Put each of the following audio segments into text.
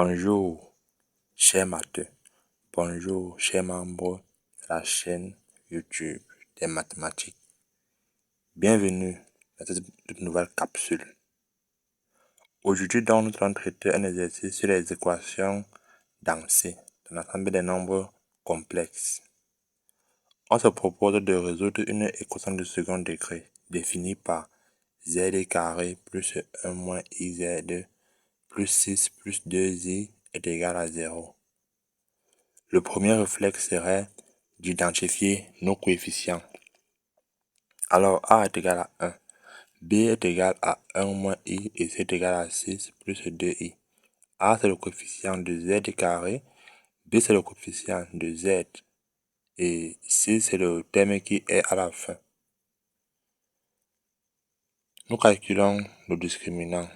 Bonjour, chers matheux. Bonjour, chers membres de la chaîne YouTube des mathématiques. Bienvenue dans cette nouvelle capsule. Aujourd'hui, donc, nous allons traiter un exercice sur les équations dans C, dans l'ensemble des nombres complexes. On se propose de résoudre une équation de second degré définie par z carré plus 1 moins iz plus 6 plus 2i est égal à 0. Le premier réflexe serait d'identifier nos coefficients. Alors, a est égal à 1, b est égal à 1 moins i et c est égal à 6 plus 2i. A, c'est le coefficient de z carré, b, c'est le coefficient de z, et c, c'est le terme qui est à la fin. Nous calculons le discriminant.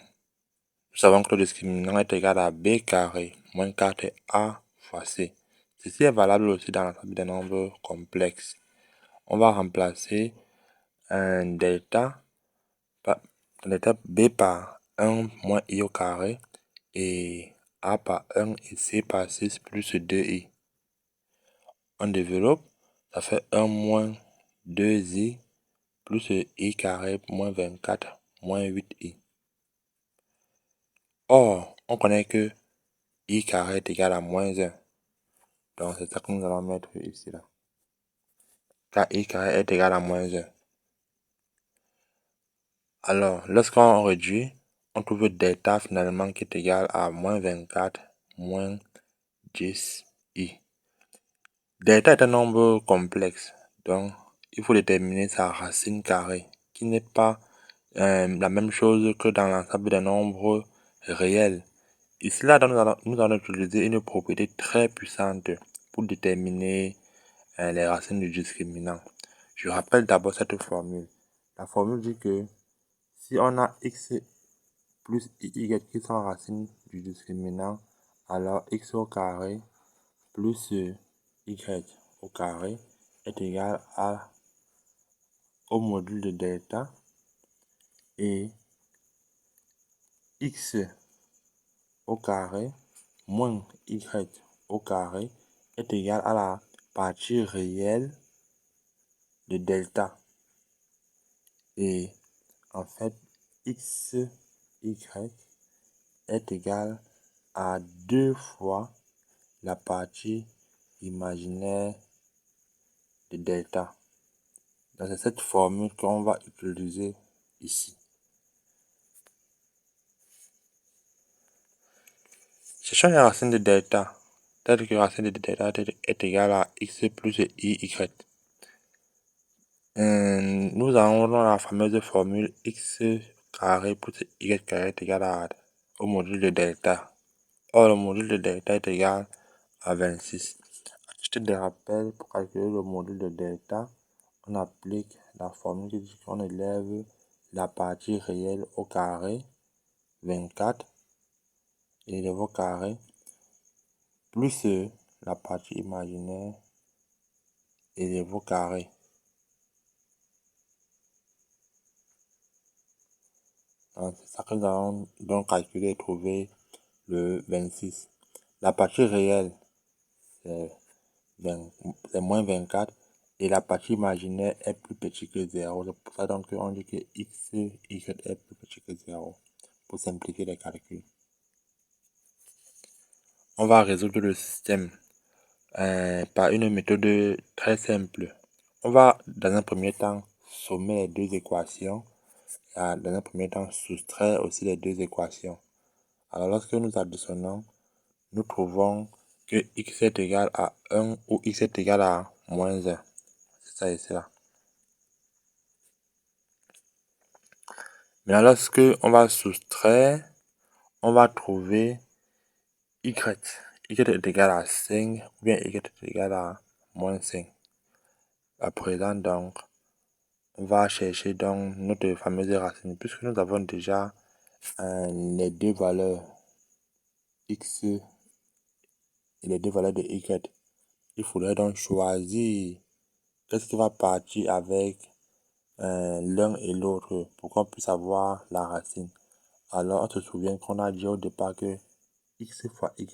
Nous savons que le discriminant est égal à b carré moins 4a fois c. Ceci est valable aussi dans l'ensemble des nombres complexes. On va remplacer un delta b par 1 moins i au carré et a par 1 et c par 6 plus 2i. On développe, ça fait 1 moins 2i plus i carré moins 24 moins 8i. Or, on connaît que i carré est égal à moins 1. Donc, c'est ça que nous allons mettre ici, là. Car i carré est égal à moins 1. Alors, lorsqu'on réduit, on trouve delta finalement qui est égal à moins 24 moins 10i. Delta est un nombre complexe, donc il faut déterminer sa racine carrée, qui n'est pas la même chose que dans l'ensemble des nombres réels. Ici, là, nous allons utiliser une propriété très puissante pour déterminer les racines du discriminant. Je rappelle d'abord cette formule. La formule dit que si on a x plus y qui sont racines du discriminant, alors x au carré plus y au carré est égal au module de delta et x au carré moins y au carré est égal à la partie réelle de delta. Et en fait, x, y est égal à 2 fois la partie imaginaire de delta. Donc c'est cette formule qu'on va utiliser ici. Cherchons la racine de delta, telle que la racine de delta est égale à x plus y. Nous avons la fameuse formule x carré plus y carré est égal au module de delta. Or, le module de delta est égal à 26. À titre de rappel, pour calculer le module de delta, on applique la formule qui dit qu'on élève la partie réelle au carré, 24, élève au carré, plus la partie imaginaire, élève au carré. C'est ça que nous allons donc calculer et trouver le 26. La partie réelle, c'est moins 24 et la partie imaginaire est plus petit que 0. C'est pour ça donc on dit que x, y est plus petit que 0 pour simplifier les calculs. On va résoudre le système par une méthode très simple. On va dans un premier temps sommer les deux équations. Dans un premier temps soustraire aussi les deux équations. Alors lorsque nous additionnons, nous trouvons que x est égal à 1 ou x est égal à moins 1. C'est ça ici là. Maintenant lorsque on va soustraire, on va trouver y. Y est égal à 5 ou bien y est égal à moins 5. À présent donc, on va chercher donc notre fameuse racine puisque nous avons déjà les deux valeurs x et les deux valeurs de y. Il faudrait donc choisir qu'est-ce qui va partir avec l'un et l'autre pour qu'on puisse avoir la racine. Alors on se souvient qu'on a dit au départ que x fois y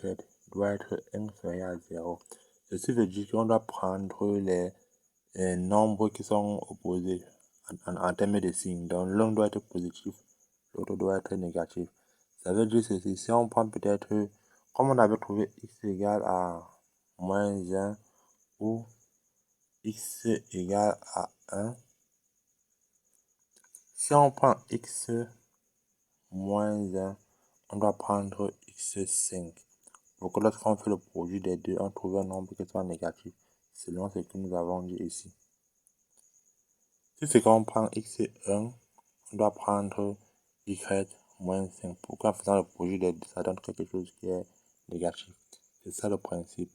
doit être inférieur à 0. Ceci veut dire qu'on doit prendre les nombres qui sont opposés en termes de signes. Donc l'un doit être positif, l'autre doit être négatif. Ça veut dire ceci, si on prend peut-être, comme on avait trouvé x égale à moins 1 ou x égale à 1, si on prend x moins 1, on doit prendre x5. Donc lorsqu'on fait le produit des deux, on trouve un nombre qui soit négatif, selon ce que nous avons dit ici. Si c'est qu'on prend x1, on doit prendre y moins 5. Pourquoi en faisant le produit des deux, ça donne quelque chose qui est négatif. C'est ça le principe.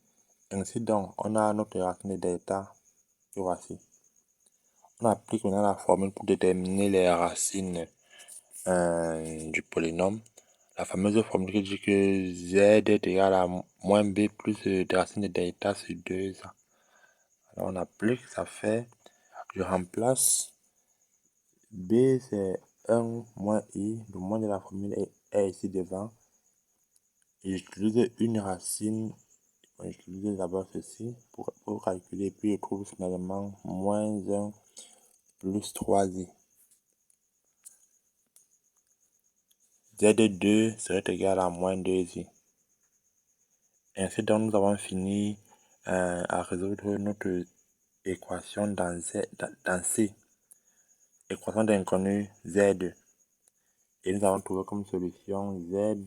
Ainsi donc, on a notre racine de delta, que voici. On applique maintenant la formule pour déterminer les racines du polynôme. La fameuse formule qui dit que z est égal à moins b plus des racines de delta sur 2a. Alors on applique, ça fait, je remplace b c'est 1 moins i, le moins de la formule est ici devant. Et j'utilise une racine, j'utilise d'abord ceci pour calculer, puis je trouve finalement moins 1 plus 3i. Z2 serait égal à moins 2i. Ainsi donc nous avons fini à résoudre notre équation dans C, équation d'inconnu Z. Et nous avons trouvé comme solution Z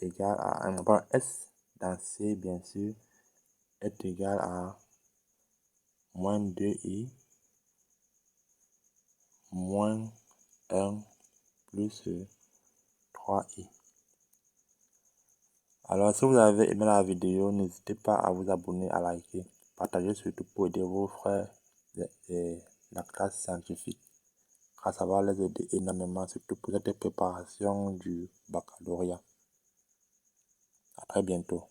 égale à 1. Bon, S dans C, bien sûr, est égal à moins 2i moins 1 plus 3i. Alors, si vous avez aimé la vidéo, n'hésitez pas à vous abonner, à liker, partager surtout pour aider vos frères de la classe scientifique. Car ça va les aider énormément, surtout pour cette préparation du baccalauréat. À très bientôt.